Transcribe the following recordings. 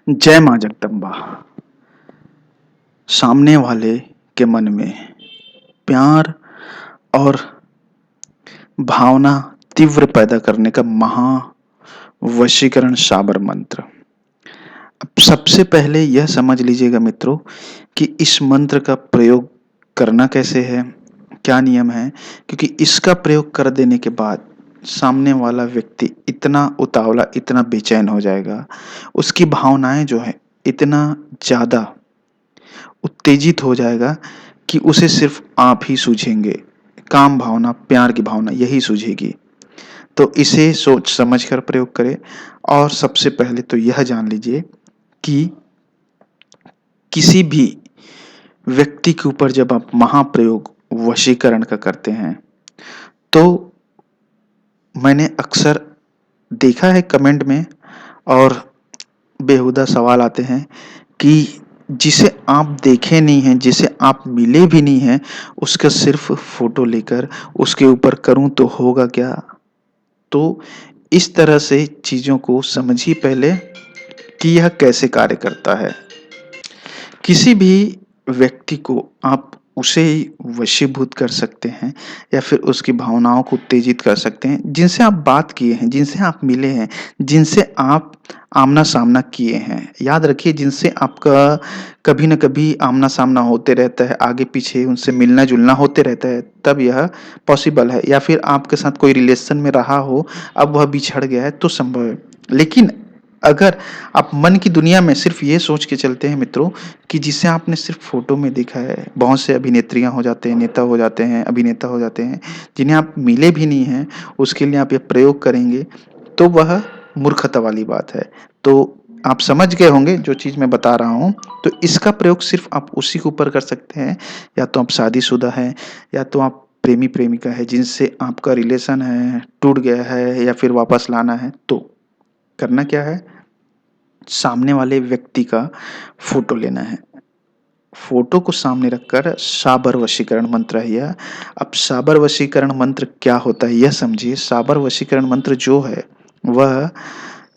जय माँ जगदम्बा। सामने वाले के मन में प्यार और भावना तीव्र पैदा करने का महा वशीकरण साबर मंत्र। अब सबसे पहले यह समझ लीजिएगा मित्रों कि इस मंत्र का प्रयोग करना कैसे है, क्या नियम है। क्योंकि इसका प्रयोग कर देने के बाद सामने वाला व्यक्ति इतना उतावला, इतना बेचैन हो जाएगा, उसकी भावनाएं जो है इतना ज़्यादा उत्तेजित हो जाएगा कि उसे सिर्फ आप ही सूझेंगे। काम भावना, प्यार की भावना यही सूझेगी। तो इसे सोच समझ कर प्रयोग करें। और सबसे पहले तो यह जान लीजिए कि किसी भी व्यक्ति के ऊपर जब आप महाप्रयोग वशीकरण का करते हैं तो मैंने अक्सर देखा है कमेंट में और बेहुदा सवाल आते हैं कि जिसे आप देखे नहीं हैं, जिसे आप मिले भी नहीं हैं, उसका सिर्फ फोटो लेकर उसके ऊपर करूं तो होगा क्या। तो इस तरह से चीजों को समझिए पहले कि यह कैसे कार्य करता है। किसी भी व्यक्ति को आप उसे ही वशीभूत कर सकते हैं या फिर उसकी भावनाओं को उत्तेजित कर सकते हैं जिनसे आप बात किए हैं, जिनसे आप मिले हैं, जिनसे आप आमना सामना किए हैं। याद रखिए, जिनसे आपका कभी न कभी आमना सामना होते रहता है, आगे पीछे उनसे मिलना जुलना होते रहता है, तब यह पॉसिबल है। या फिर आपके साथ कोई रिलेशन में रहा हो, अब वह बिछड़ गया है तो संभव है। लेकिन अगर आप मन की दुनिया में सिर्फ ये सोच के चलते हैं मित्रों कि जिसे आपने सिर्फ फोटो में देखा है, बहुत से अभिनेत्रियां हो जाते हैं, नेता हो जाते हैं, अभिनेता हो जाते हैं, जिन्हें आप मिले भी नहीं हैं, उसके लिए आप ये प्रयोग करेंगे तो वह मूर्खता वाली बात है। तो आप समझ गए होंगे जो चीज मैं बता रहा हूं। तो इसका प्रयोग सिर्फ आप उसी के ऊपर कर सकते हैं, या तो आप शादीशुदा हैं, या तो आप प्रेमी प्रेमिका है जिनसे आपका रिलेशन है, टूट गया है या फिर वापस लाना है। तो करना क्या है, सामने वाले व्यक्ति का फोटो लेना है। फोटो को सामने रखकर साबर वशीकरण मंत्र है यह। अब साबर वशीकरण मंत्र क्या होता है यह समझिए। साबर वशीकरण मंत्र जो है वह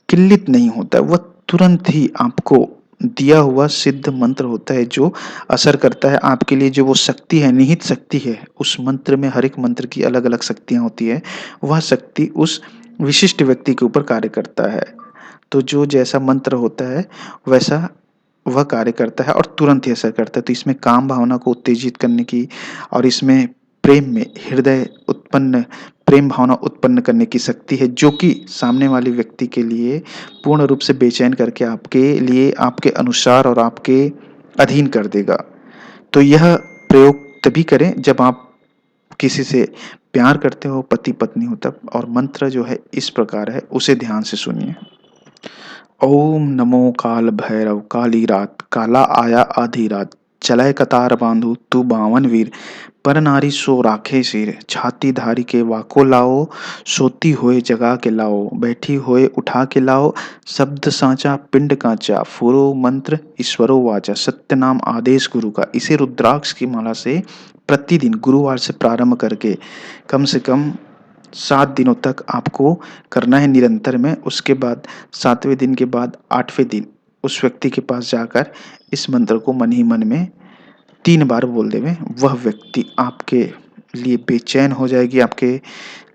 किल्लित नहीं होता है, वह तुरंत ही आपको दिया हुआ सिद्ध मंत्र होता है जो असर करता है आपके लिए। जो वो शक्ति है, निहित शक्ति है उस मंत्र में, हर एक मंत्र की अलग अलग शक्तियां होती है, वह शक्ति उस विशिष्ट व्यक्ति के ऊपर कार्य करता है। तो जो जैसा मंत्र होता है वैसा वह कार्य करता है और तुरंत ही असर करता है। तो इसमें काम भावना को उत्तेजित करने की और इसमें प्रेम में हृदय उत्पन्न, प्रेम भावना उत्पन्न करने की शक्ति है, जो कि सामने वाले व्यक्ति के लिए पूर्ण रूप से बेचैन करके आपके लिए, आपके अनुसार और आपके अधीन कर देगा। तो यह प्रयोग तभी करें जब आप किसी से प्यार करते हो, पति पत्नी हो तब। और मंत्र जो है इस प्रकार है, उसे ध्यान से सुनिए। ओम नमो काल भैरव काली रात, काला आया आधी रात, चलय कतार बांधु तू बावन वीर, पर नारी सो राखे सिर, छाती धारी के वाको लाओ, सोती होए जगा के लाओ, बैठी होए उठा के लाओ, शब्द साचा पिंड कांचा, फुरो मंत्र ईश्वरो वाचा, सत्य नाम आदेश गुरु का। इसे रुद्राक्ष की माला से प्रतिदिन गुरुवार से प्रारंभ करके कम से कम 7 दिनों तक आपको करना है निरंतर में। उसके बाद 7वें दिन के बाद 8वें दिन उस व्यक्ति के पास जाकर इस मंत्र को मन ही मन में 3 बार बोल देवे। वह व्यक्ति आपके लिए बेचैन हो जाएगी, आपके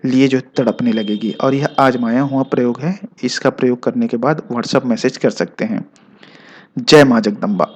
लिए जो तड़पने लगेगी। और यह आजमाया हुआ प्रयोग है, इसका प्रयोग करने के बाद व्हाट्सएप मैसेज कर सकते हैं। जय माँ जगदम्बा।